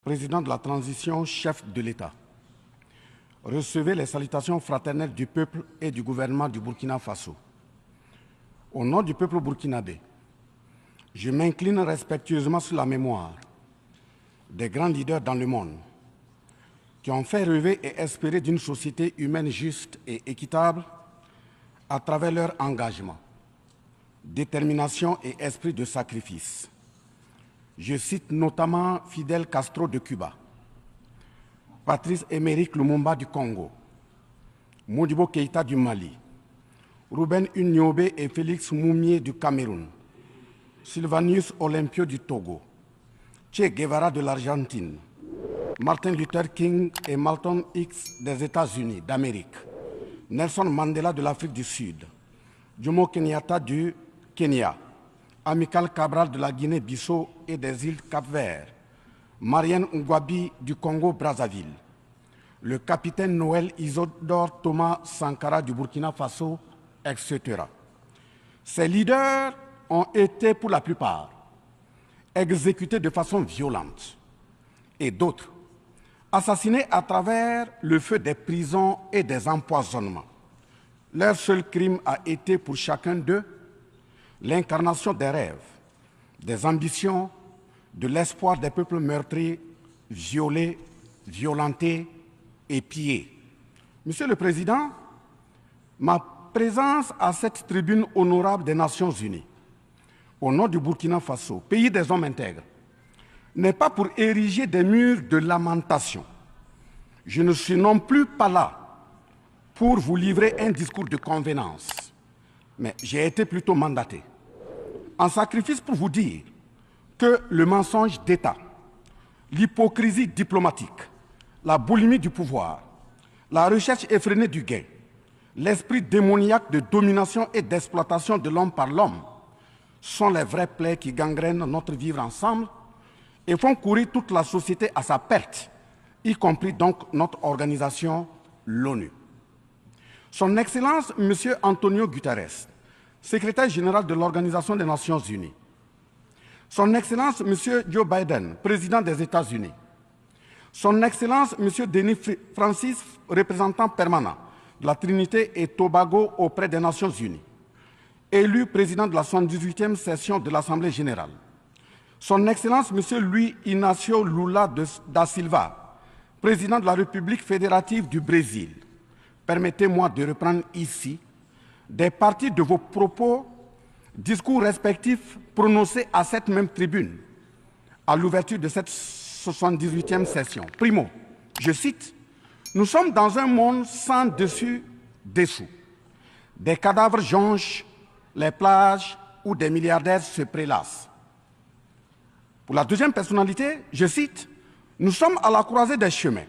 Président de la transition, chef de l'État, recevez les salutations fraternelles du peuple et du gouvernement du Burkina Faso. Au nom du peuple burkinabé, je m'incline respectueusement sur la mémoire des grands leaders dans le monde qui ont fait rêver et espérer d'une société humaine juste et équitable à travers leur engagement, détermination et esprit de sacrifice. Je cite notamment Fidel Castro de Cuba, Patrice Émeric Lumumba du Congo, Modibo Keïta du Mali, Ruben Unyobé et Félix Moumié du Cameroun, Sylvanus Olympio du Togo, Che Guevara de l'Argentine, Martin Luther King et Malcolm X des États-Unis d'Amérique, Nelson Mandela de l'Afrique du Sud, Jomo Kenyatta du Kenya, Amical Cabral de la Guinée-Bissau et des îles Cap-Vert, Marianne Ngouabi du Congo-Brazzaville, le capitaine Noël Isidore Thomas Sankara du Burkina Faso, etc. Ces leaders ont été, pour la plupart, exécutés de façon violente et d'autres assassinés à travers le feu des prisons et des empoisonnements. Leur seul crime a été pour chacun d'eux l'incarnation des rêves, des ambitions, de l'espoir des peuples meurtris, violés, violentés et pillés. Monsieur le Président, ma présence à cette tribune honorable des Nations Unies, au nom du Burkina Faso, pays des hommes intègres, n'est pas pour ériger des murs de lamentation. Je ne suis non plus pas là pour vous livrer un discours de convenance, mais j'ai été plutôt mandaté en sacrifice pour vous dire que le mensonge d'État, l'hypocrisie diplomatique, la boulimie du pouvoir, la recherche effrénée du gain, l'esprit démoniaque de domination et d'exploitation de l'homme par l'homme sont les vrais plaies qui gangrènent notre vivre ensemble et font courir toute la société à sa perte, y compris donc notre organisation, l'ONU. Son Excellence, M. Antonio Guterres, secrétaire général de l'Organisation des Nations Unies, Son Excellence M. Joe Biden, président des États-Unis, Son Excellence M. Denis Francis, représentant permanent de la Trinité et Tobago auprès des Nations Unies, élu président de la 78e session de l'Assemblée générale, Son Excellence M. Luis Inácio Lula da Silva, président de la République fédérative du Brésil. Permettez-moi de reprendre ici des parties de vos propos, discours respectifs prononcés à cette même tribune à l'ouverture de cette 78e session. Primo, je cite, « Nous sommes dans un monde sans dessus-dessous. Des cadavres jonchent les plages où des milliardaires se prélassent. » Pour la deuxième personnalité, je cite, « Nous sommes à la croisée des chemins.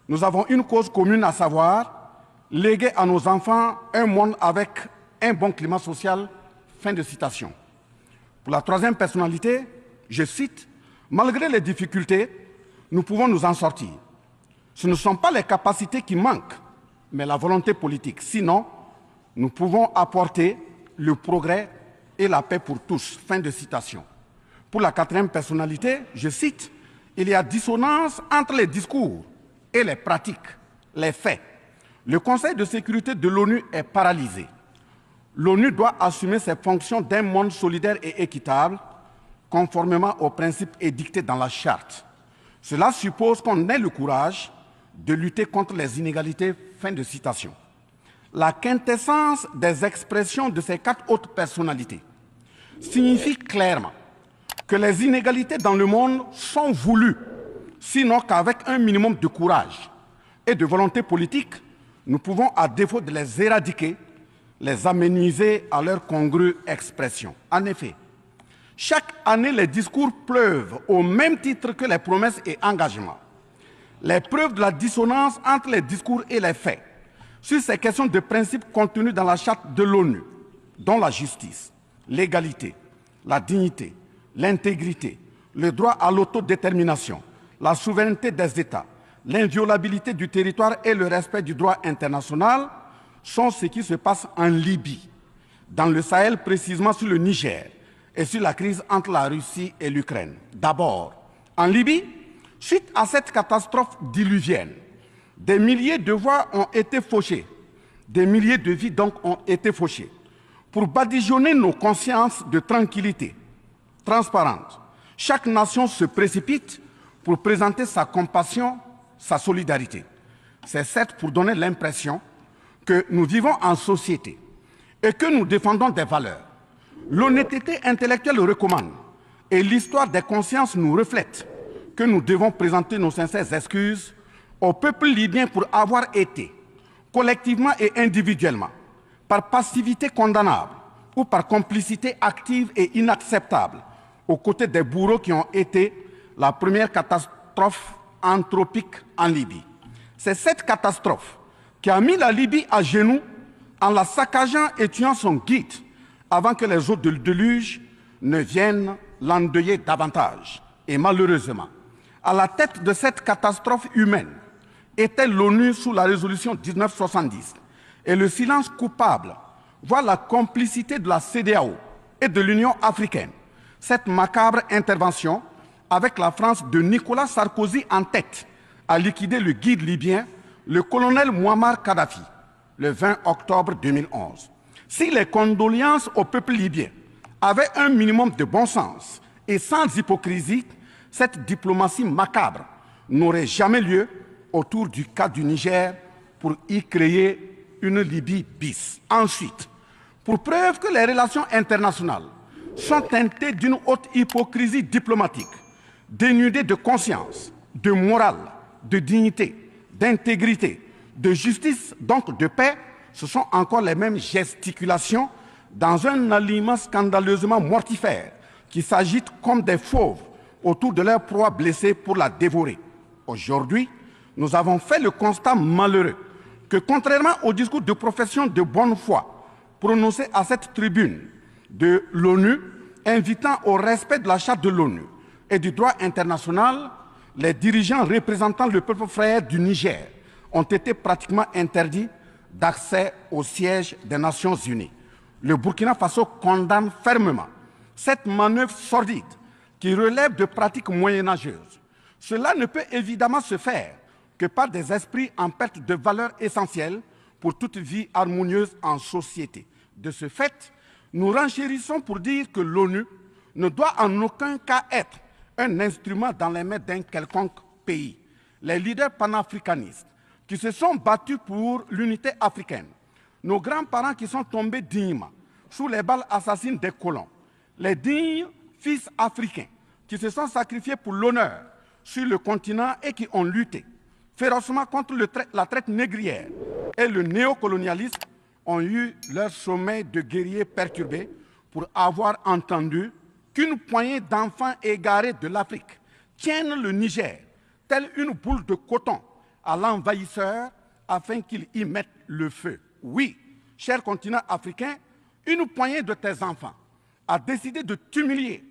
Nous avons une cause commune, à savoir léguer à nos enfants un monde avec un bon climat social. » Fin de citation. Pour la troisième personnalité, je cite, « Malgré les difficultés, nous pouvons nous en sortir. Ce ne sont pas les capacités qui manquent, mais la volonté politique. Sinon, nous pouvons apporter le progrès et la paix pour tous. » Fin de citation. Pour la quatrième personnalité, je cite, « Il y a dissonance entre les discours et les pratiques, les faits. Le Conseil de sécurité de l'ONU est paralysé. L'ONU doit assumer ses fonctions d'un monde solidaire et équitable, conformément aux principes édictés dans la Charte. Cela suppose qu'on ait le courage de lutter contre les inégalités. » Fin de citation. La quintessence des expressions de ces quatre autres personnalités signifie clairement que les inégalités dans le monde sont voulues, sinon qu'avec un minimum de courage et de volonté politique, nous pouvons, à défaut de les éradiquer, les amenuiser à leur congrue expression. En effet, chaque année, les discours pleuvent au même titre que les promesses et engagements. Les preuves de la dissonance entre les discours et les faits sur ces questions de principes contenus dans la Charte de l'ONU, dont la justice, l'égalité, la dignité, l'intégrité, le droit à l'autodétermination, la souveraineté des États, l'inviolabilité du territoire et le respect du droit international sont ce qui se passe en Libye, dans le Sahel, précisément sur le Niger, et sur la crise entre la Russie et l'Ukraine. D'abord, en Libye, Suite à cette catastrophe diluvienne, des milliers de voix ont été fauchées, des milliers de vies donc ont été fauchées, pour badigeonner nos consciences de tranquillité transparente. Chaque nation se précipite pour présenter sa compassion, sa solidarité. C'est certes pour donner l'impression que nous vivons en société et que nous défendons des valeurs. L'honnêteté intellectuelle le recommande et l'histoire des consciences nous reflète que nous devons présenter nos sincères excuses au peuple libyen pour avoir été, collectivement et individuellement, par passivité condamnable ou par complicité active et inacceptable, aux côtés des bourreaux qui ont été la première catastrophe anthropique en Libye. C'est cette catastrophe qui a mis la Libye à genoux en la saccageant et tuant son guide avant que les eaux du déluge ne viennent l'endeuiller davantage. Et malheureusement, à la tête de cette catastrophe humaine était l'ONU sous la résolution 1970. Et le silence coupable voit la complicité de la CEDEAO et de l'Union africaine. Cette macabre intervention, avec la France de Nicolas Sarkozy en tête, a liquidé le guide libyen, le colonel Muammar Kadhafi, le 20 octobre 2011. Si les condoléances au peuple libyen avaient un minimum de bon sens et sans hypocrisie, cette diplomatie macabre n'aurait jamais lieu autour du cas du Niger pour y créer une Libye bis. Ensuite, pour preuve que les relations internationales sont teintées d'une haute hypocrisie diplomatique, dénudées de conscience, de morale, de dignité, d'intégrité, de justice, donc de paix, ce sont encore les mêmes gesticulations dans un aliment scandaleusement mortifère qui s'agitent comme des fauves autour de leur proie blessée pour la dévorer. Aujourd'hui, nous avons fait le constat malheureux que, contrairement au discours de profession de bonne foi prononcé à cette tribune de l'ONU, invitant au respect de la Charte de l'ONU et du droit international, les dirigeants représentant le peuple frère du Niger ont été pratiquement interdits d'accès au siège des Nations Unies. Le Burkina Faso condamne fermement cette manœuvre sordide qui relève de pratiques moyenâgeuses. Cela ne peut évidemment se faire que par des esprits en perte de valeurs essentielles pour toute vie harmonieuse en société. De ce fait, nous renchérissons pour dire que l'ONU ne doit en aucun cas être un instrument dans les mains d'un quelconque pays. Les leaders panafricanistes qui se sont battus pour l'unité africaine, nos grands-parents qui sont tombés dignement sous les balles assassines des colons, les dignes fils africains qui se sont sacrifiés pour l'honneur sur le continent et qui ont lutté férocement contre la traite négrière et le néocolonialisme ont eu leur sommeil de guerriers perturbés pour avoir entendu qu'une poignée d'enfants égarés de l'Afrique tiennent le Niger, telle une boule de coton, à l'envahisseur afin qu'il y mette le feu. Oui, cher continent africain, une poignée de tes enfants a décidé de t'humilier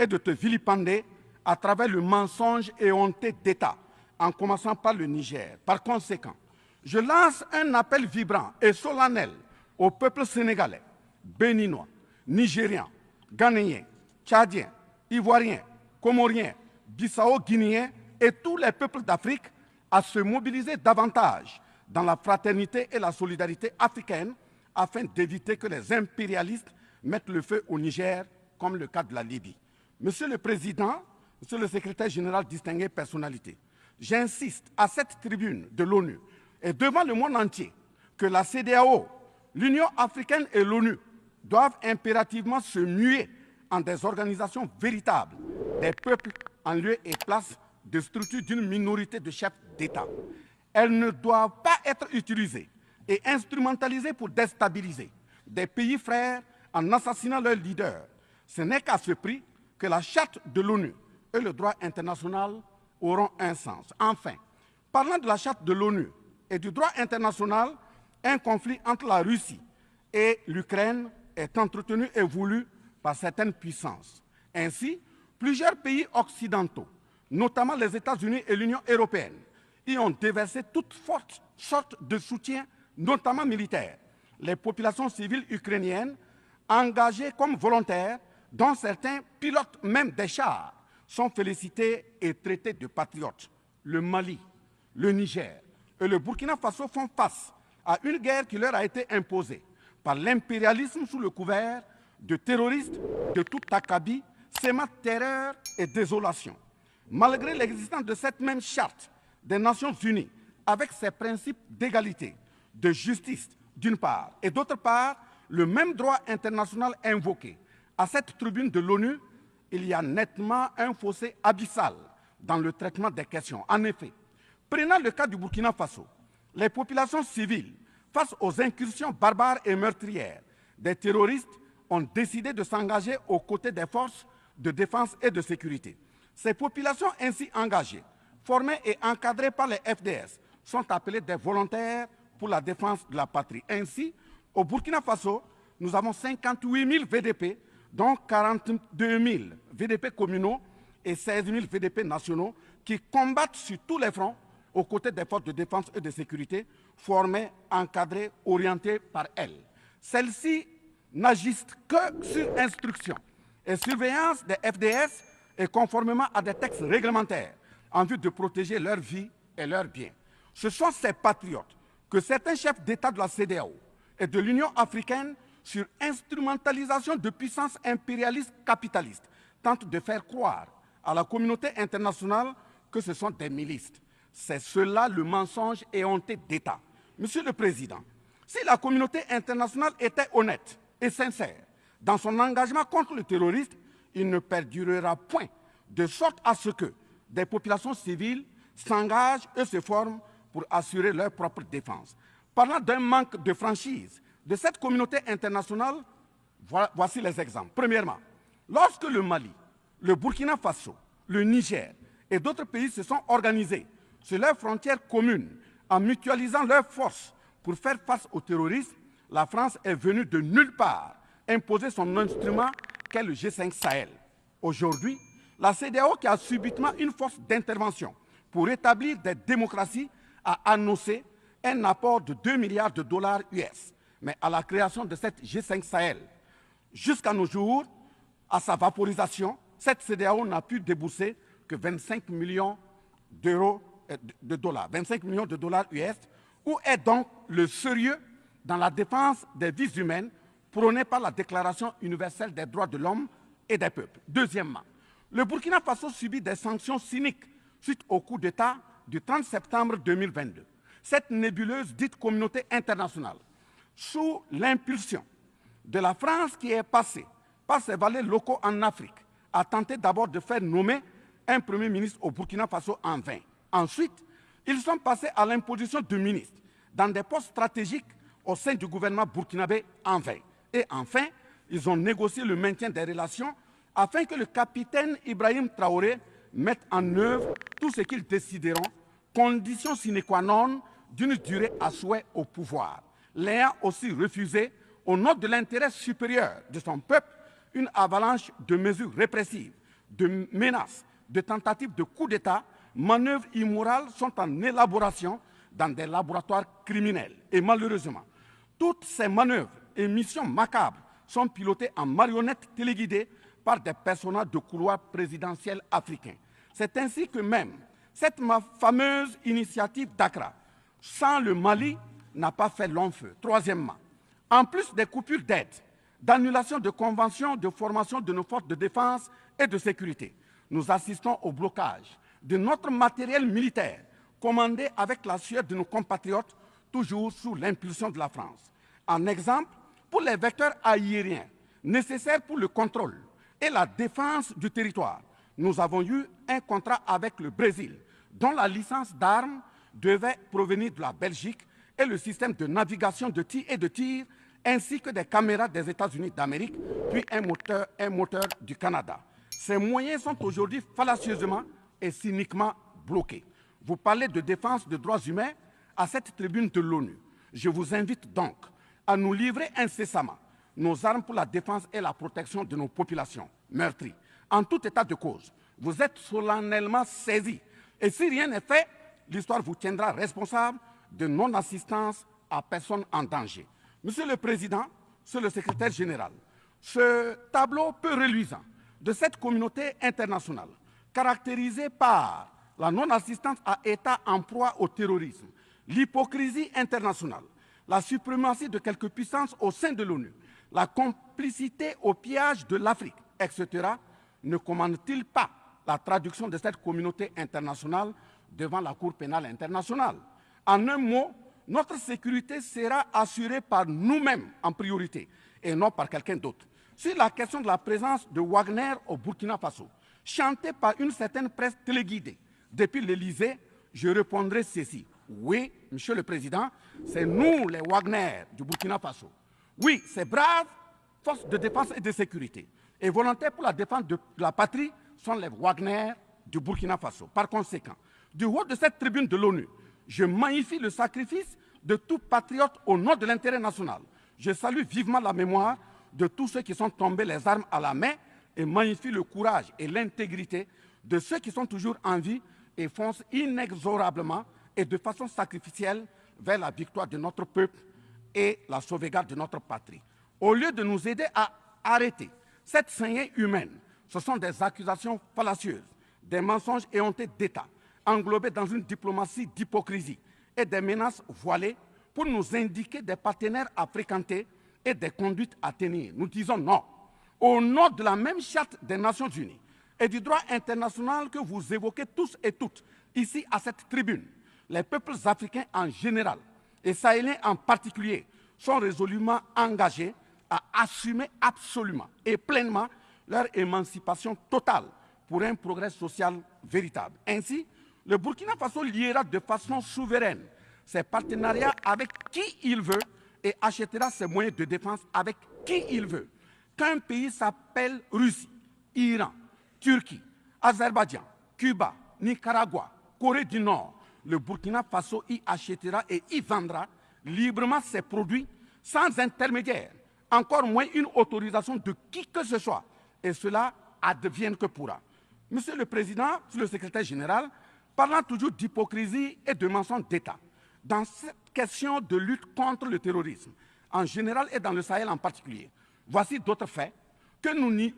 et de te vilipender à travers le mensonge éhonté d'État, en commençant par le Niger. Par conséquent, je lance un appel vibrant et solennel au peuple sénégalais, béninois, nigérien, ghanéen, tchadien, ivoirien, comorien, bissau-guinéen et tous les peuples d'Afrique à se mobiliser davantage dans la fraternité et la solidarité africaine afin d'éviter que les impérialistes mettent le feu au Niger, comme le cas de la Libye. Monsieur le Président, Monsieur le Secrétaire général, distingué personnalité, j'insiste à cette tribune de l'ONU et devant le monde entier que la CEDEAO, l'Union africaine et l'ONU doivent impérativement se muer en des organisations véritables des peuples en lieu et place de structures d'une minorité de chefs d'État. Elles ne doivent pas être utilisées et instrumentalisées pour déstabiliser des pays frères en assassinant leurs leaders. Ce n'est qu'à ce prix que la charte de l'ONU et le droit international auront un sens. Enfin, parlant de la charte de l'ONU et du droit international, un conflit entre la Russie et l'Ukraine est entretenu et voulu par certaines puissances. Ainsi, plusieurs pays occidentaux, notamment les États-Unis et l'Union européenne, y ont déversé toute sorte de soutien, notamment militaire. Les populations civiles ukrainiennes, engagées comme volontaires, dont certains pilotent même des chars, sont félicités et traités de patriotes. Le Mali, le Niger et le Burkina Faso font face à une guerre qui leur a été imposée par l'impérialisme sous le couvert de terroristes de tout acabit, sémant terreur et désolation. Malgré l'existence de cette même charte des Nations Unies, avec ses principes d'égalité, de justice d'une part, et d'autre part, le même droit international invoqué, à cette tribune de l'ONU, il y a nettement un fossé abyssal dans le traitement des questions. En effet, prenant le cas du Burkina Faso, les populations civiles, face aux incursions barbares et meurtrières des terroristes, ont décidé de s'engager aux côtés des forces de défense et de sécurité. Ces populations ainsi engagées, formées et encadrées par les FDS, sont appelées des volontaires pour la défense de la patrie. Ainsi, au Burkina Faso, nous avons 58 000 VDP, dont 42 000 VDP communaux et 16 000 VDP nationaux, qui combattent sur tous les fronts aux côtés des forces de défense et de sécurité, formées, encadrées, orientées par elles. Celles-ci n'agissent que sur instruction et surveillance des FDS et conformément à des textes réglementaires en vue de protéger leur vie et leurs biens. Ce sont ces patriotes que certains chefs d'État de la CEDEAO et de l'Union africaine, sur instrumentalisation de puissances impérialistes capitalistes, tentent de faire croire à la communauté internationale que ce sont des milices. C'est cela le mensonge éhonté d'État. Monsieur le Président, si la communauté internationale était honnête et sincère dans son engagement contre le terrorisme, il ne perdurera point, de sorte à ce que des populations civiles s'engagent et se forment pour assurer leur propre défense. Parlant d'un manque de franchise de cette communauté internationale, voici les exemples. Premièrement, lorsque le Mali, le Burkina Faso, le Niger et d'autres pays se sont organisés sur leurs frontières communes en mutualisant leurs forces pour faire face au terrorisme, la France est venue de nulle part imposer son instrument qu'est le G5 Sahel. Aujourd'hui, la CEDEAO, qui a subitement une force d'intervention pour établir des démocraties, a annoncé un apport de 2 milliards de dollars US. Mais à la création de cette G5 Sahel, jusqu'à nos jours, à sa vaporisation, cette CEDEAO n'a pu débourser que 25 millions de dollars, 25 millions de dollars US. Où est donc le sérieux dans la défense des vies humaines prônée par la Déclaration universelle des droits de l'homme et des peuples? Deuxièmement, le Burkina Faso subit des sanctions cyniques suite au coup d'État du 30 septembre 2022. Cette nébuleuse dite communauté internationale, sous l'impulsion de la France qui est passée par ses valets locaux en Afrique, a tenté d'abord de faire nommer un Premier ministre au Burkina Faso en vain. Ensuite, ils sont passés à l'imposition de ministres dans des postes stratégiques au sein du gouvernement burkinabé en vain. Et enfin, ils ont négocié le maintien des relations afin que le capitaine Ibrahim Traoré mette en œuvre tout ce qu'ils décideront, condition sine qua non d'une durée à souhait au pouvoir. L'ayant aussi refusé, au nom de l'intérêt supérieur de son peuple, une avalanche de mesures répressives, de menaces, de tentatives de coup d'État, manœuvres immorales sont en élaboration dans des laboratoires criminels. Et malheureusement, toutes ces manœuvres et missions macabres sont pilotées en marionnettes téléguidées par des personnages de couloir présidentiel africains. C'est ainsi que même cette fameuse initiative d'Accra, sans le Mali, n'a pas fait long feu. Troisièmement, en plus des coupures d'aide, d'annulation de conventions de formation de nos forces de défense et de sécurité, nous assistons au blocage de notre matériel militaire, commandé avec la sueur de nos compatriotes, toujours sous l'impulsion de la France. En exemple, pour les vecteurs aériens nécessaires pour le contrôle et la défense du territoire, nous avons eu un contrat avec le Brésil, dont la licence d'armes devait provenir de la Belgique et le système de navigation de tir ainsi que des caméras des États-Unis d'Amérique, puis un moteur du Canada. Ces moyens sont aujourd'hui fallacieusement et cyniquement bloqués. Vous parlez de défense des droits humains à cette tribune de l'ONU. Je vous invite donc à nous livrer incessamment nos armes pour la défense et la protection de nos populations meurtries. En tout état de cause, vous êtes solennellement saisis. Et si rien n'est fait, l'histoire vous tiendra responsable de non-assistance à personne en danger. Monsieur le Président, Monsieur le Secrétaire général, ce tableau peu reluisant de cette communauté internationale caractérisée par la non-assistance à États en proie au terrorisme, l'hypocrisie internationale, la suprématie de quelques puissances au sein de l'ONU, la complicité au pillage de l'Afrique, etc., ne commande-t-il pas la traduction de cette communauté internationale devant la Cour pénale internationale? En un mot, notre sécurité sera assurée par nous-mêmes en priorité et non par quelqu'un d'autre. Sur la question de la présence de Wagner au Burkina Faso, chantée par une certaine presse téléguidée depuis l'Élysée, je répondrai ceci. Oui, Monsieur le Président, c'est nous les Wagner du Burkina Faso. Oui, ces braves forces de défense et de sécurité et volontaires pour la défense de la patrie sont les Wagner du Burkina Faso. Par conséquent, du haut de cette tribune de l'ONU, je magnifie le sacrifice de tout patriote au nom de l'intérêt national. Je salue vivement la mémoire de tous ceux qui sont tombés les armes à la main et magnifie le courage et l'intégrité de ceux qui sont toujours en vie et foncent inexorablement et de façon sacrificielle vers la victoire de notre peuple et la sauvegarde de notre patrie. Au lieu de nous aider à arrêter cette saignée humaine, ce sont des accusations fallacieuses, des mensonges éhontés d'État, englobés dans une diplomatie d'hypocrisie et des menaces voilées pour nous indiquer des partenaires à fréquenter et des conduites à tenir. Nous disons non. Au nom de la même charte des Nations Unies et du droit international que vous évoquez tous et toutes ici à cette tribune, les peuples africains en général et sahéliens en particulier sont résolument engagés à assumer absolument et pleinement leur émancipation totale pour un progrès social véritable. Ainsi, le Burkina Faso liera de façon souveraine ses partenariats avec qui il veut et achètera ses moyens de défense avec qui il veut. Qu'un pays s'appelle Russie, Iran, Turquie, Azerbaïdjan, Cuba, Nicaragua, Corée du Nord, le Burkina Faso y achètera et y vendra librement ses produits sans intermédiaire, encore moins une autorisation de qui que ce soit. Et cela advienne que pourra. Monsieur le Président, le Secrétaire général, parlant toujours d'hypocrisie et de mensonges d'État, dans cette question de lutte contre le terrorisme, en général et dans le Sahel en particulier, voici d'autres faits que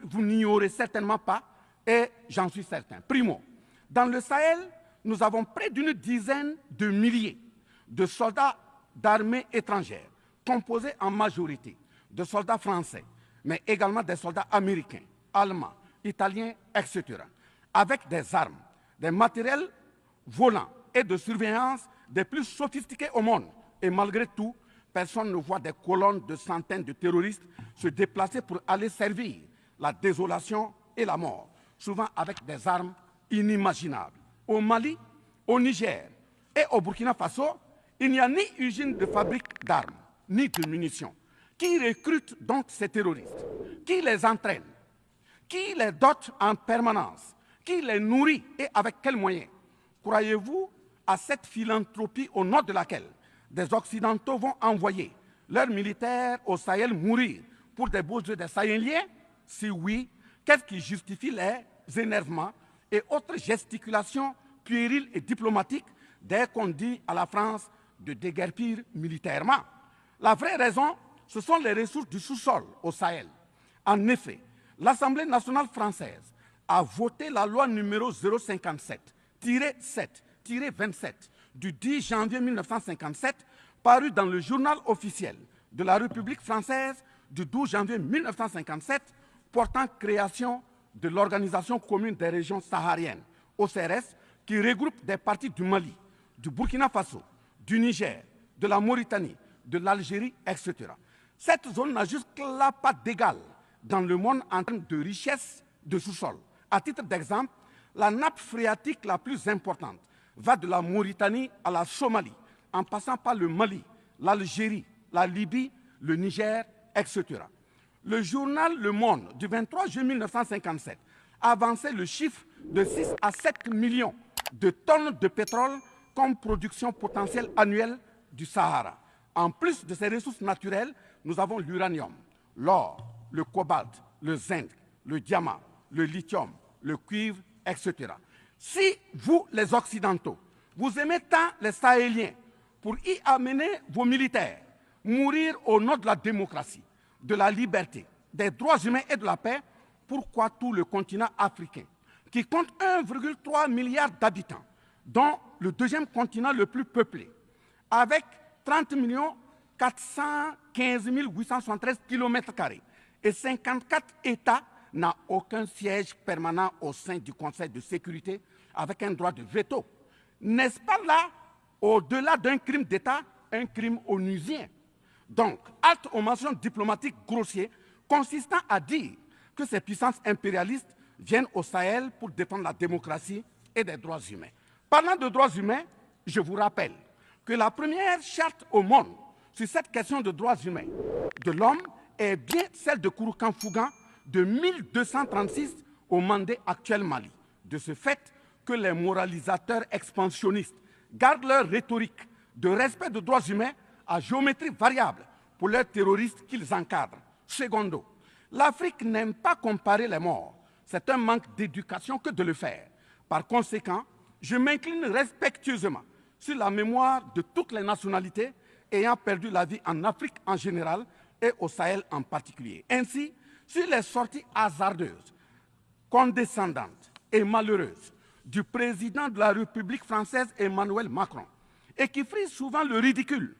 vous n'ignorez certainement pas et j'en suis certain. Primo, dans le Sahel, nous avons près d'une dizaine de milliers de soldats d'armées étrangères, composés en majorité de soldats français, mais également des soldats américains, allemands, italiens, etc., avec des armes, des matériels volants et de surveillance des plus sophistiqués au monde. Et malgré tout, personne ne voit des colonnes de centaines de terroristes se déplacer pour aller servir la désolation et la mort, souvent avec des armes inimaginables. Au Mali, au Niger et au Burkina Faso, il n'y a ni usine de fabrique d'armes, ni de munitions. Qui recrute donc ces terroristes? Qui les entraîne? Qui les dote en permanence? Qui les nourrit et avec quels moyens? Croyez-vous à cette philanthropie au nom de laquelle des Occidentaux vont envoyer leurs militaires au Sahel mourir pour des beaux yeux des Sahéliens? Si oui, qu'est-ce qui justifie les énervements et autres gesticulations puériles et diplomatiques dès qu'on dit à la France de déguerpir militairement? La vraie raison, ce sont les ressources du sous-sol au Sahel. En effet, l'Assemblée nationale française a voté la loi numéro 057-7-27 du 10 janvier 1957, parue dans le journal officiel de la République française du 12 janvier 1957, portant création de l'Organisation commune des régions sahariennes, OCRS, qui regroupe des parties du Mali, du Burkina Faso, du Niger, de la Mauritanie, de l'Algérie, etc. Cette zone n'a jusque-là pas d'égal dans le monde en termes de richesse de sous-sol. À titre d'exemple, la nappe phréatique la plus importante va de la Mauritanie à la Somalie, en passant par le Mali, l'Algérie, la Libye, le Niger, etc. Le journal Le Monde du 23 juin 1957 avançait le chiffre de 6 à 7 millions de tonnes de pétrole comme production potentielle annuelle du Sahara. En plus de ces ressources naturelles, nous avons l'uranium, l'or, le cobalt, le zinc, le diamant, le lithium, le cuivre, etc. Si vous, les Occidentaux, vous aimez tant les Sahéliens pour y amener vos militaires, mourir au nom de la démocratie, de la liberté, des droits humains et de la paix, pourquoi tout le continent africain, qui compte 1,3 milliard d'habitants, dont le deuxième continent le plus peuplé, avec 30 415 873 km² et 54 États, n'a aucun siège permanent au sein du Conseil de sécurité avec un droit de veto. N'est-ce pas là, au-delà d'un crime d'État, un crime onusien? Donc, halte aux mentions diplomatiques grossiers consistant à dire que ces puissances impérialistes viennent au Sahel pour défendre la démocratie et des droits humains. Parlant de droits humains, je vous rappelle que la première charte au monde sur cette question de droits humains de l'homme est bien celle de Kouroukan-Fougan de 1236 au Mandé actuel Mali. De ce fait que les moralisateurs expansionnistes gardent leur rhétorique de respect des droits humains à géométrie variable pour leurs terroristes qu'ils encadrent. Secondo, l'Afrique n'aime pas comparer les morts. C'est un manque d'éducation que de le faire. Par conséquent, je m'incline respectueusement sur la mémoire de toutes les nationalités ayant perdu la vie en Afrique en général et au Sahel en particulier. Ainsi, sur les sorties hasardeuses, condescendantes et malheureuses du président de la République française Emmanuel Macron, et qui frise souvent le ridicule,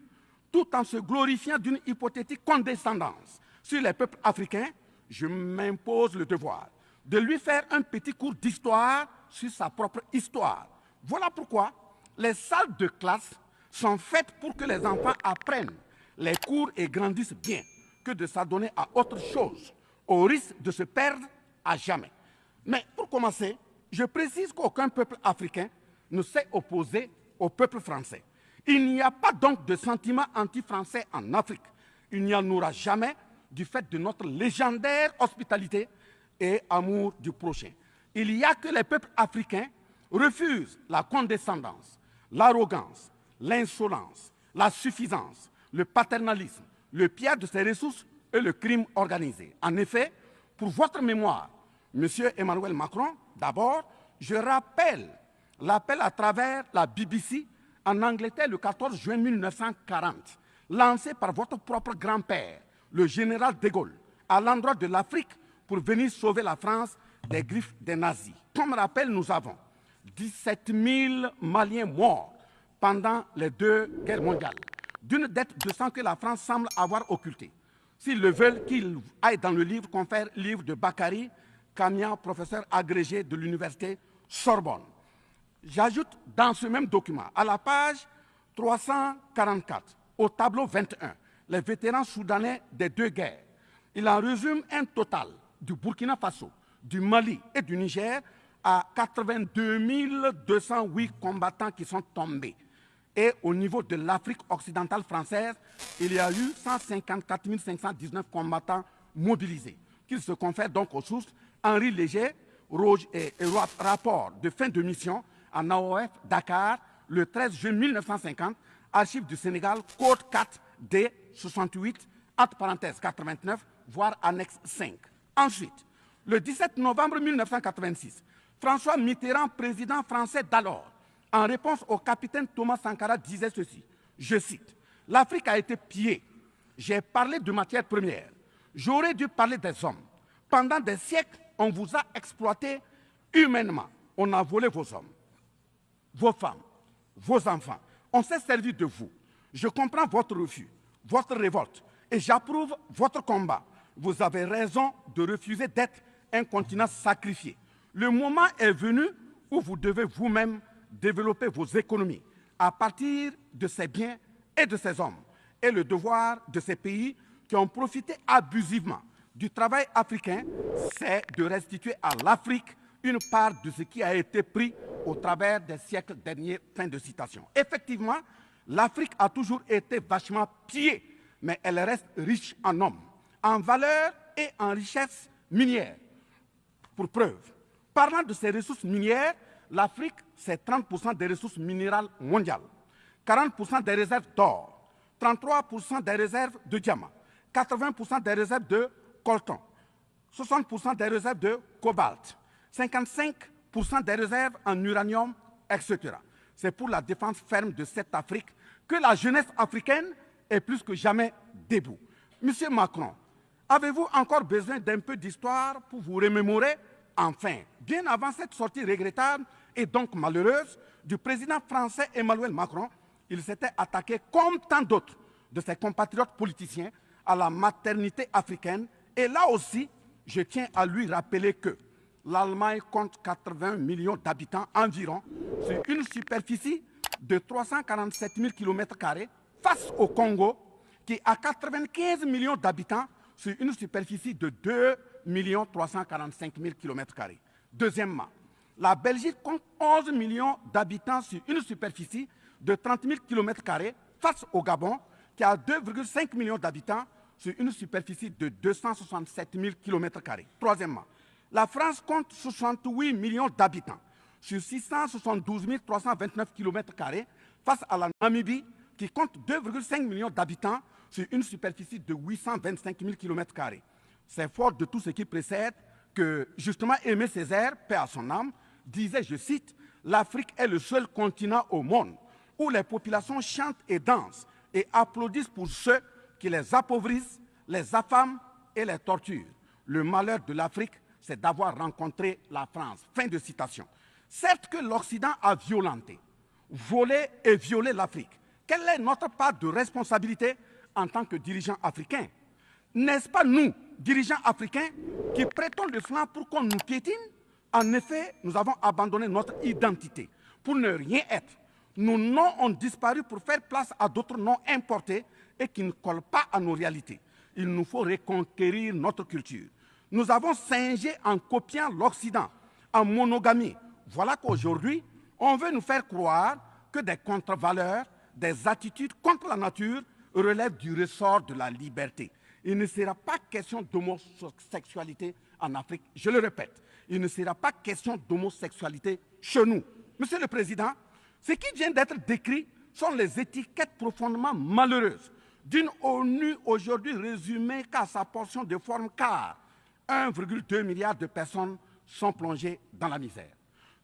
tout en se glorifiant d'une hypothétique condescendance sur les peuples africains, je m'impose le devoir de lui faire un petit cours d'histoire sur sa propre histoire. Voilà pourquoi les salles de classe sont faites pour que les enfants apprennent les cours et grandissent bien, que de s'adonner à autre chose, au risque de se perdre à jamais. Mais pour commencer, je précise qu'aucun peuple africain ne s'est opposé au peuple français. Il n'y a pas donc de sentiment anti-français en Afrique. Il n'y en aura jamais du fait de notre légendaire hospitalité et amour du prochain. Il n'y a que les peuples africains refusent la condescendance, l'arrogance, l'insolence, la suffisance, le paternalisme, le pillage de ses ressources et le crime organisé. En effet, pour votre mémoire, M. Emmanuel Macron, d'abord, je rappelle l'appel à travers la BBC en Angleterre le 14 juin 1940, lancé par votre propre grand-père, le général de Gaulle, à l'endroit de l'Afrique pour venir sauver la France des griffes des nazis. Comme rappel, nous avons 17 000 Maliens morts pendant les deux guerres mondiales, d'une dette de sang que la France semble avoir occultée. S'ils le veulent, qu'ils aillent dans le livre, confère livre de Bakary Kamia, professeur agrégé de l'université Sorbonne. J'ajoute dans ce même document, à la page 344, au tableau 21, les vétérans soudanais des deux guerres. Il en résume un total du Burkina Faso, du Mali et du Niger à 82 208 combattants qui sont tombés. Et au niveau de l'Afrique occidentale française, il y a eu 154 519 combattants mobilisés, qu'ils se confèrent donc aux sources Henri Léger, rapport de fin de mission en AOF Dakar, le 13 juin 1950, archives du Sénégal, code 4 D 68, entre parenthèses 89, voire annexe 5. Ensuite, le 17 novembre 1986, François Mitterrand, président français d'alors, en réponse au capitaine Thomas Sankara, disait ceci, je cite, « L'Afrique a été pillée. J'ai parlé de matières premières. J'aurais dû parler des hommes. Pendant des siècles, on vous a exploité humainement. On a volé vos hommes, vos femmes, vos enfants. On s'est servi de vous. Je comprends votre refus, votre révolte, et j'approuve votre combat. Vous avez raison de refuser d'être un continent sacrifié. Le moment est venu où vous devez vous-même développer vos économies à partir de ces biens et de ces hommes. Et le devoir de ces pays qui ont profité abusivement du travail africain, c'est de restituer à l'Afrique une part de ce qui a été pris au travers des siècles derniers. Fin de citation. Effectivement, l'Afrique a toujours été vachement pillée, mais elle reste riche en hommes, en valeurs et en richesses minières. Pour preuve, parlant de ses ressources minières, l'Afrique, c'est 30% des ressources minérales mondiales, 40% des réserves d'or, 33% des réserves de diamants, 80% des réserves de coltan, 60% des réserves de cobalt, 55% des réserves en uranium, etc. C'est pour la défense ferme de cette Afrique que la jeunesse africaine est plus que jamais debout. Monsieur Macron, avez-vous encore besoin d'un peu d'histoire pour vous remémorer enfin, bien avant cette sortie regrettable et donc malheureuse du président français Emmanuel Macron, il s'était attaqué, comme tant d'autres de ses compatriotes politiciens, à la maternité africaine. Et là aussi, je tiens à lui rappeler que l'Allemagne compte 80 millions d'habitants environ sur une superficie de 347 000 km² face au Congo, qui a 95 millions d'habitants sur une superficie de 2 345 000 km². Deuxièmement, la Belgique compte 11 millions d'habitants sur une superficie de 30 000 km² face au Gabon, qui a 2,5 millions d'habitants sur une superficie de 267 000 km². Troisièmement, la France compte 68 millions d'habitants sur 672 329 km² face à la Namibie, qui compte 2,5 millions d'habitants sur une superficie de 825 000 km². C'est fort de tout ce qui précède que, justement, Aimé Césaire, paix à son âme, disait, je cite, « L'Afrique est le seul continent au monde où les populations chantent et dansent et applaudissent pour ceux qui les appauvrissent, les affament et les torturent. Le malheur de l'Afrique, c'est d'avoir rencontré la France. » Fin de citation. Certes que l'Occident a violenté, volé et violé l'Afrique. Quelle est notre part de responsabilité en tant que dirigeants africains? N'est-ce pas nous, dirigeants africains, qui prêtons le flanc pour qu'on nous piétine? En effet, nous avons abandonné notre identité pour ne rien être. Nos noms ont disparu pour faire place à d'autres noms importés et qui ne collent pas à nos réalités. Il nous faut reconquérir notre culture. Nous avons singé en copiant l'Occident, en monogamie. Voilà qu'aujourd'hui, on veut nous faire croire que des contre-valeurs, des attitudes contre la nature relèvent du ressort de la liberté. Il ne sera pas question d'homosexualité en Afrique, je le répète. Il ne sera pas question d'homosexualité chez nous. Monsieur le Président, ce qui vient d'être décrit sont les étiquettes profondément malheureuses d'une ONU aujourd'hui résumée qu'à sa portion de forme, car 1,2 milliard de personnes sont plongées dans la misère.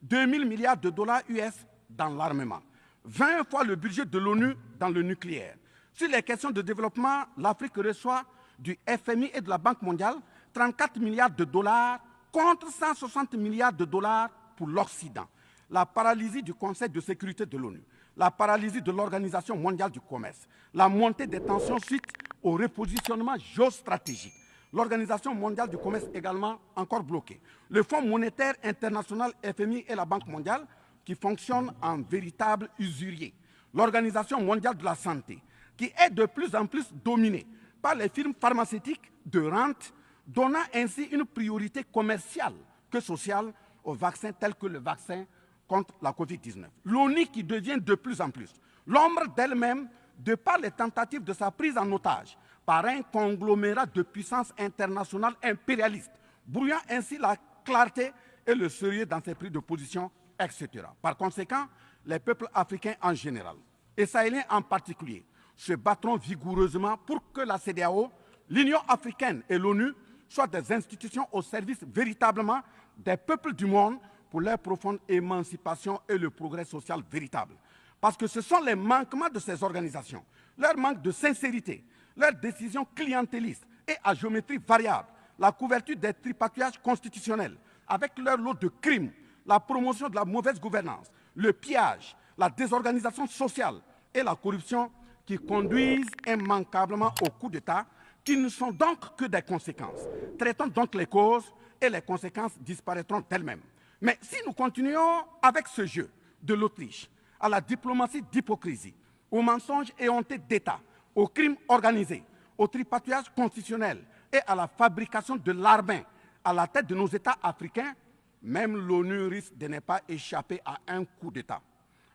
2 000 milliards de dollars US dans l'armement. 20 fois le budget de l'ONU dans le nucléaire. Sur les questions de développement, l'Afrique reçoit du FMI et de la Banque mondiale 34 milliards de dollars contre 160 milliards de dollars pour l'Occident. La paralysie du Conseil de sécurité de l'ONU, la paralysie de l'Organisation mondiale du commerce, la montée des tensions suite au repositionnement géostratégique. L'Organisation mondiale du commerce également encore bloquée. Le Fonds monétaire international, FMI et la Banque mondiale qui fonctionnent en véritable usurier. L'Organisation mondiale de la santé qui est de plus en plus dominée par les firmes pharmaceutiques de rente, donnant ainsi une priorité commerciale que sociale aux vaccins tels que le vaccin contre la Covid-19. L'ONU qui devient de plus en plus l'ombre d'elle-même de par les tentatives de sa prise en otage par un conglomérat de puissances internationales impérialistes, brouillant ainsi la clarté et le sérieux dans ses prises de position, etc. Par conséquent, les peuples africains en général, et sahéliens en particulier, se battront vigoureusement pour que la CEDEAO, l'Union africaine et l'ONU soient des institutions au service véritablement des peuples du monde pour leur profonde émancipation et le progrès social véritable. Parce que ce sont les manquements de ces organisations, leur manque de sincérité, leurs décisions clientélistes et à géométrie variable, la couverture des tripatouillages constitutionnels, avec leur lot de crimes, la promotion de la mauvaise gouvernance, le pillage, la désorganisation sociale et la corruption qui conduisent immanquablement au coup d'État, qui ne sont donc que des conséquences. Traitons donc les causes et les conséquences disparaîtront d'elles-mêmes. Mais si nous continuons avec ce jeu de l'Autriche, à la diplomatie d'hypocrisie, aux mensonges éhontés d'État, aux crimes organisés, au tripatouillage constitutionnel et à la fabrication de l'armée à la tête de nos États africains, même l'ONU risque de ne pas échapper à un coup d'État.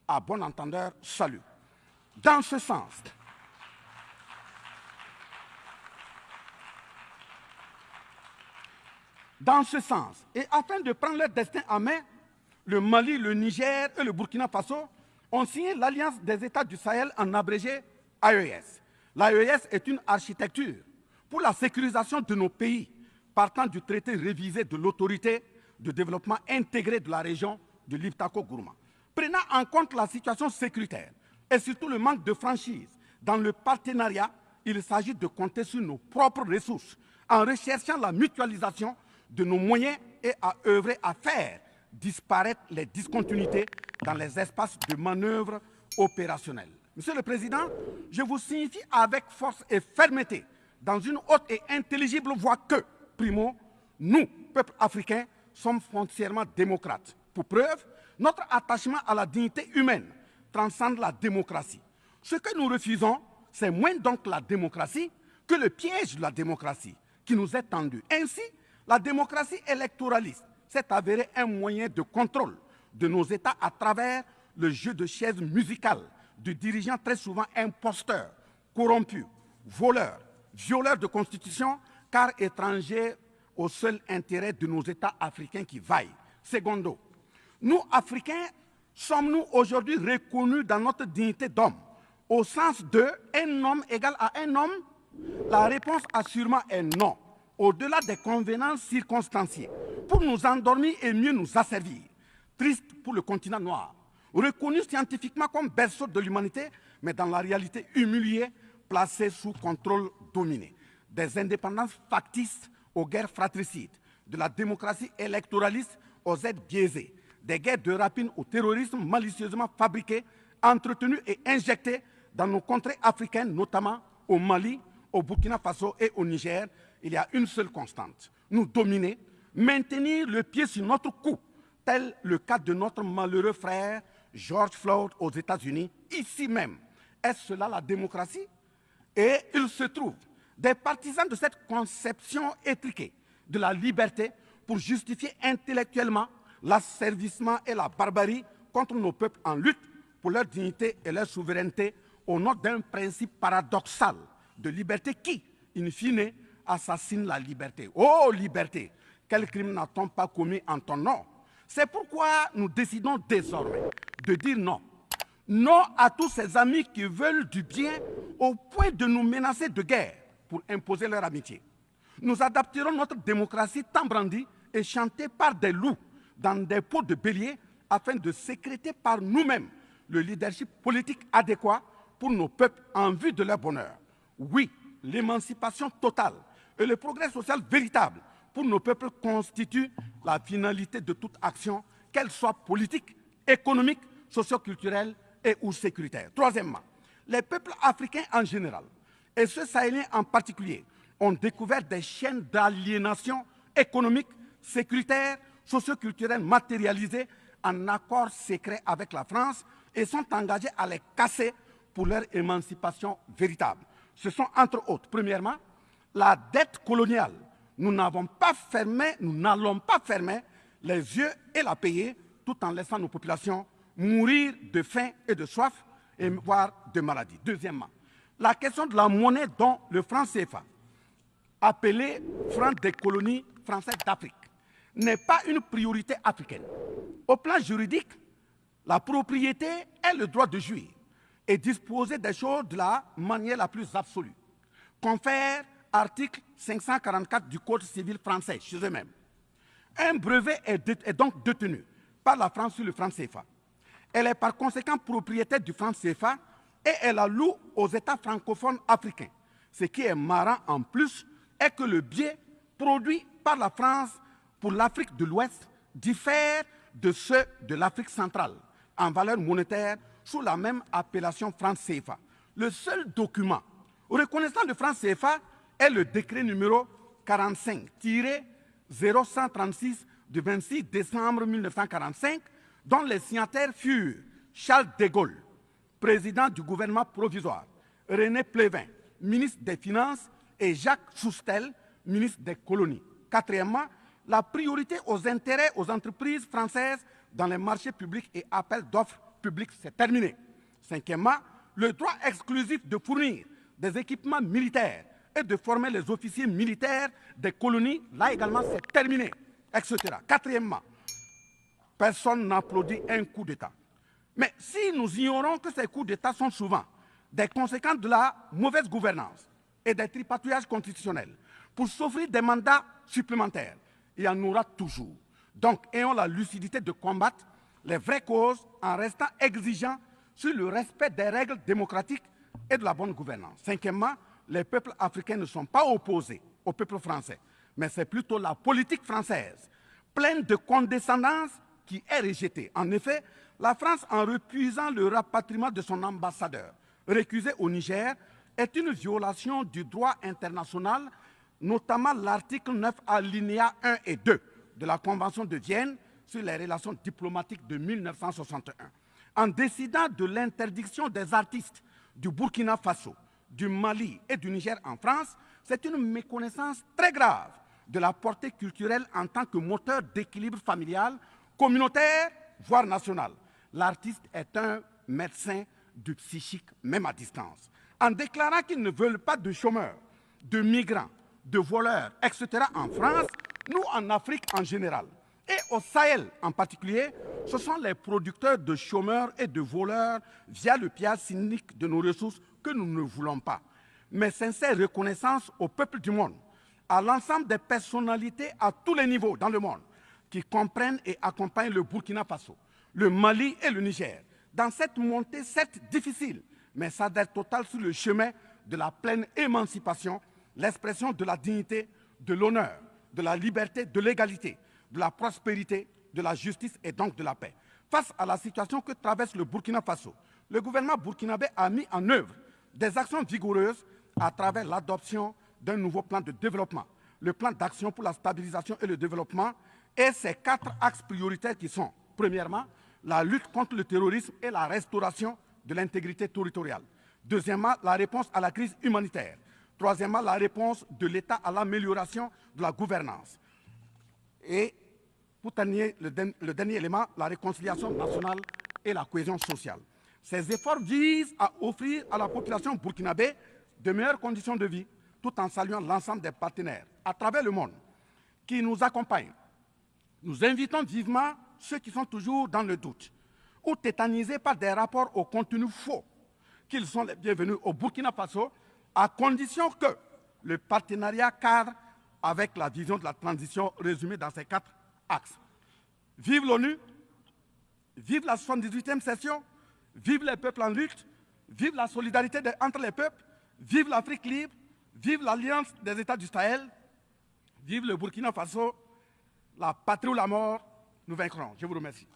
À bon entendeur, salut. Dans ce sens, et afin de prendre leur destin en main, le Mali, le Niger et le Burkina Faso ont signé l'Alliance des États du Sahel, en abrégé AES. L'AES est une architecture pour la sécurisation de nos pays, partant du traité révisé de l'autorité de développement intégré de la région de l'Iptako-Gourma. Prenant en compte la situation sécuritaire et surtout le manque de franchise dans le partenariat, il s'agit de compter sur nos propres ressources en recherchant la mutualisation de nos moyens et à œuvrer à faire disparaître les discontinuités dans les espaces de manœuvre opérationnels. Monsieur le Président, je vous signifie avec force et fermeté, dans une haute et intelligible voix que, primo, nous, peuple africain, sommes foncièrement démocrates. Pour preuve, notre attachement à la dignité humaine transcende la démocratie. Ce que nous refusons, c'est moins donc la démocratie que le piège de la démocratie qui nous est tendu. Ainsi, la démocratie électoraliste s'est avérée un moyen de contrôle de nos États à travers le jeu de chaises musicales de dirigeants très souvent imposteurs, corrompus, voleurs, violeurs de constitution, car étrangers au seul intérêt de nos États africains qui vaillent. Secondo, nous, Africains, sommes-nous aujourd'hui reconnus dans notre dignité d'homme, au sens de un homme égal à un homme? La réponse assurément est non, au-delà des convenances circonstanciées, pour nous endormir et mieux nous asservir. Triste pour le continent noir, reconnu scientifiquement comme berceau de l'humanité, mais dans la réalité humilié, placé sous contrôle dominé. Des indépendances factices aux guerres fratricides, de la démocratie électoraliste aux aides biaisées, des guerres de rapine au terrorisme malicieusement fabriquées, entretenues et injectées dans nos contrées africaines, notamment au Mali, au Burkina Faso et au Niger. Il y a une seule constante, nous dominer, maintenir le pied sur notre cou, tel le cas de notre malheureux frère George Floyd aux États-Unis, ici même. Est-ce cela la démocratie? Et il se trouve des partisans de cette conception étriquée de la liberté pour justifier intellectuellement l'asservissement et la barbarie contre nos peuples en lutte pour leur dignité et leur souveraineté au nom d'un principe paradoxal de liberté qui, in fine, assassine la liberté. Oh liberté, quel crime n'a-t-on pas commis en ton nom? C'est pourquoi nous décidons désormais de dire non. Non à tous ces amis qui veulent du bien au point de nous menacer de guerre pour imposer leur amitié. Nous adapterons notre démocratie tant brandie et chantée par des loups dans des pots de bélier afin de sécréter par nous-mêmes le leadership politique adéquat pour nos peuples en vue de leur bonheur. Oui, l'émancipation totale et le progrès social véritable pour nos peuples constituent la finalité de toute action, qu'elle soit politique, économique, socio-culturelle et ou sécuritaire. Troisièmement, les peuples africains en général, et ceux sahéliens en particulier, ont découvert des chaînes d'aliénation économique, sécuritaire, socio-culturelle matérialisées en accord secret avec la France et sont engagés à les casser pour leur émancipation véritable. Ce sont entre autres, premièrement, la dette coloniale. Nous n'allons pas fermer les yeux et la payer tout en laissant nos populations mourir de faim et de soif et voire de maladie. Deuxièmement, la question de la monnaie dont le franc CFA, appelé franc des colonies françaises d'Afrique, n'est pas une priorité africaine. Au plan juridique, la propriété est le droit de jouir et disposer des choses de la manière la plus absolue. Confère article 544 du Code civil français chez eux-mêmes. Un brevet est donc détenu par la France sur le franc CFA. Elle est par conséquent propriétaire du franc CFA et elle la loue aux États francophones africains. Ce qui est marrant en plus est que le biais produit par la France pour l'Afrique de l'Ouest diffère de ceux de l'Afrique centrale en valeur monétaire sous la même appellation franc CFA. Le seul document reconnaissant le franc CFA est le décret numéro 45-0136 du 26 décembre 1945, dont les signataires furent Charles de Gaulle, président du gouvernement provisoire, René Pleven, ministre des Finances, et Jacques Soustel, ministre des Colonies. Quatrièmement, la priorité aux intérêts aux entreprises françaises dans les marchés publics et appels d'offres publics, c'est terminé. Cinquièmement, le droit exclusif de fournir des équipements militaires et de former les officiers militaires des colonies, là également c'est terminé, etc. Quatrièmement, personne n'applaudit un coup d'État. Mais si nous ignorons que ces coups d'État sont souvent des conséquences de la mauvaise gouvernance et des tripatouillages constitutionnels pour s'offrir des mandats supplémentaires, il y en aura toujours. Donc, ayons la lucidité de combattre les vraies causes en restant exigeants sur le respect des règles démocratiques et de la bonne gouvernance. Cinquièmement, les peuples africains ne sont pas opposés au peuple français, mais c'est plutôt la politique française, pleine de condescendance, qui est rejetée. En effet, la France, en refusant le rapatriement de son ambassadeur récusé au Niger, est une violation du droit international, notamment l'article 9 alinéa 1 et 2 de la Convention de Vienne sur les relations diplomatiques de 1961. En décidant de l'interdiction des artistes du Burkina Faso, du Mali et du Niger en France, c'est une méconnaissance très grave de la portée culturelle en tant que moteur d'équilibre familial, communautaire, voire national. L'artiste est un médecin du psychique, même à distance. En déclarant qu'ils ne veulent pas de chômeurs, de migrants, de voleurs, etc. en France, nous en Afrique en général, et au Sahel en particulier, ce sont les producteurs de chômeurs et de voleurs via le pillage cynique de nos ressources que nous ne voulons pas. Mais sincère reconnaissance au peuple du monde, à l'ensemble des personnalités à tous les niveaux dans le monde qui comprennent et accompagnent le Burkina Faso, le Mali et le Niger dans cette montée certes difficile, mais s'adhère totale sur le chemin de la pleine émancipation, l'expression de la dignité, de l'honneur, de la liberté, de l'égalité, de la prospérité, de la justice et donc de la paix. Face à la situation que traverse le Burkina Faso, le gouvernement burkinabé a mis en œuvre des actions vigoureuses à travers l'adoption d'un nouveau plan de développement, le plan d'action pour la stabilisation et le développement, et ses 4 axes prioritaires qui sont, premièrement, la lutte contre le terrorisme et la restauration de l'intégrité territoriale. Deuxièmement, la réponse à la crise humanitaire. Troisièmement, la réponse de l'État à l'amélioration de la gouvernance. Et pour terminer, le dernier élément, la réconciliation nationale et la cohésion sociale. Ces efforts visent à offrir à la population burkinabé de meilleures conditions de vie, tout en saluant l'ensemble des partenaires à travers le monde qui nous accompagnent. Nous invitons vivement ceux qui sont toujours dans le doute ou tétanisés par des rapports au contenu faux qu'ils sont les bienvenus au Burkina Faso, à condition que le partenariat cadre avec la vision de la transition résumée dans ces 4 axes. Vive l'ONU, vive la 78e session, vive les peuples en lutte, vive la solidarité entre les peuples, vive l'Afrique libre, vive l'Alliance des États du Sahel, vive le Burkina Faso, la patrie ou la mort, nous vaincrons. Je vous remercie.